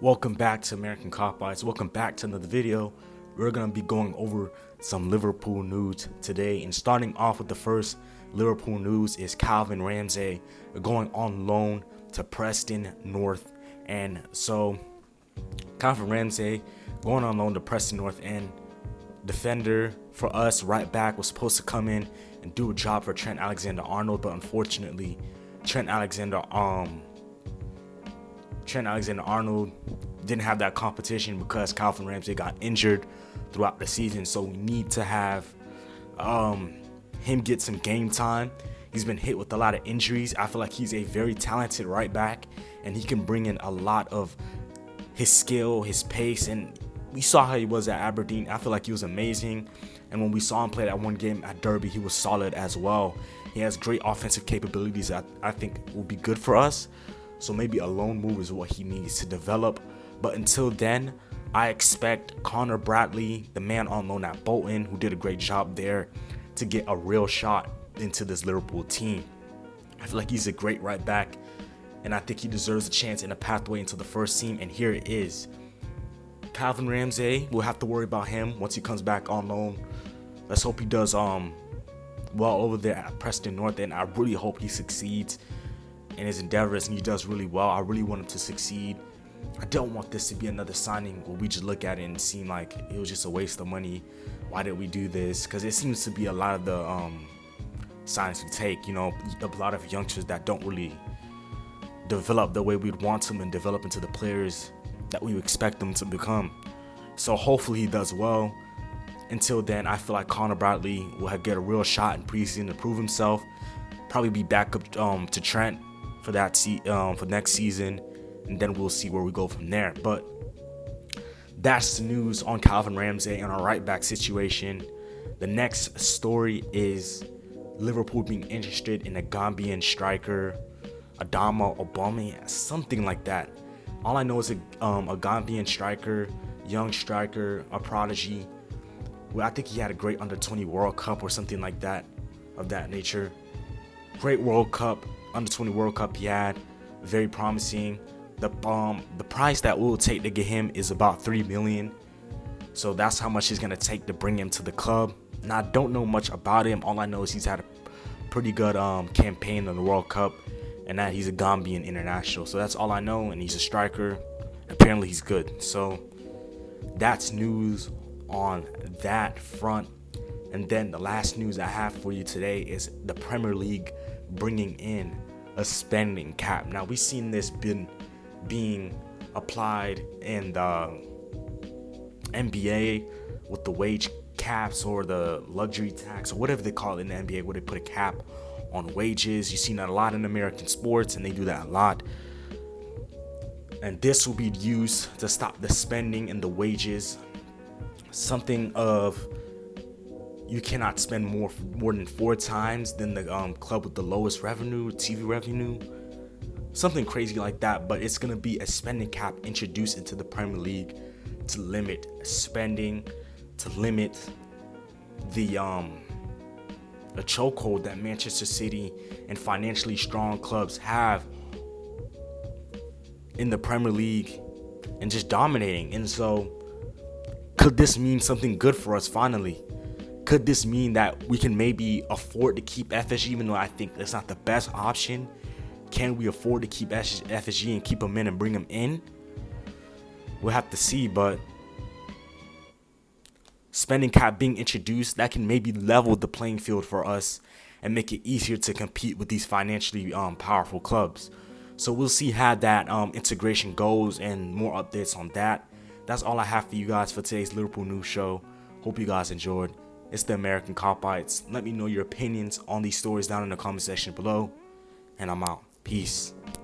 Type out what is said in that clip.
Welcome back to American Cop Bites. Welcome back to another video. We're going to be going over some Liverpool news today. And starting off with the first Liverpool news is Calvin Ramsay going on loan to Preston North End. So Calvin Ramsay going on loan to Preston North End. Defender for us, right back, was supposed to come in and do a job for Trent Alexander-Arnold, but unfortunately Trent Alexander-Arnold didn't have that competition because Calvin Ramsay got injured throughout the season. So we need to have him get some game time. He's been hit with a lot of injuries. I feel like he's a very talented right back, and he can bring in a lot of his skill, his pace, and we saw how he was at Aberdeen. I feel like he was amazing, and when we saw him play that one game at Derby, he was solid as well. He has great offensive capabilities that I think will be good for us. So maybe a loan move is what he needs to develop. But until then, I expect Connor Bradley, the man on loan at Bolton, who did a great job there, to get a real shot into this Liverpool team. I feel like he's a great right back, and I think he deserves a chance in a pathway into the first team, and here it is. Calvin Ramsay, we'll have to worry about him once he comes back on loan. Let's hope he does well over there at Preston North End. I really hope he succeeds in his endeavors and he does really well. I really want him to succeed. I don't want this to be another signing where we just look at it and seem like it was just a waste of money. Why did we do this? Because it seems to be a lot of the signings we take, a lot of youngsters that don't really develop the way we'd want them and develop into the players that we expect them to become. So hopefully he does well. Until then, I feel like Connor Bradley will get a real shot in preseason to prove himself. Probably be back up to Trent for that for next season, and then we'll see where we go from there. But that's the news on Calvin Ramsay and our right back situation. The next story is Liverpool being interested in a Gambian striker, Adama Obama, something like that. All I know is a Gambian striker, young striker, a prodigy. Well, I think he had a great under-20 World Cup or something like that, of that nature. Great World Cup, under-20 World Cup he had, very promising. The price that we'll take to get him is about $3 million. So that's how much it's gonna take to bring him to the club. Now I don't know much about him. All I know is he's had a pretty good campaign in the World Cup, and that he's a Gambian international. So that's all I know, and he's a striker. Apparently he's good. So that's news on that front. And then the last news I have for you today is the Premier League bringing in a spending cap. Now we've seen this being applied in the NBA with the wage caps or the luxury tax or whatever they call it in the NBA, where they put a cap on wages. You've seen that a lot in American sports, and they do that a lot. And this will be used to stop the spending and the wages. Something of you cannot spend more than 4 times than the club with the lowest revenue, TV revenue, something crazy like that. But it's gonna be a spending cap introduced into the Premier League to limit spending, to limit the chokehold that Manchester City and financially strong clubs have in the Premier League and just dominating. And so, could this mean something good for us finally? Could this mean that we can maybe afford to keep FSG, even though I think that's not the best option? Can we afford to keep FSG and keep them in and bring them in? We'll have to see, but spending cap being introduced, that can maybe level the playing field for us and make it easier to compete with these financially powerful clubs. So we'll see how that integration goes, and more updates on that. That's all I have for you guys for today's Liverpool News Show. Hope you guys enjoyed. It's the American Cop Bites. Let me know your opinions on these stories down in the comment section below. And I'm out. Peace.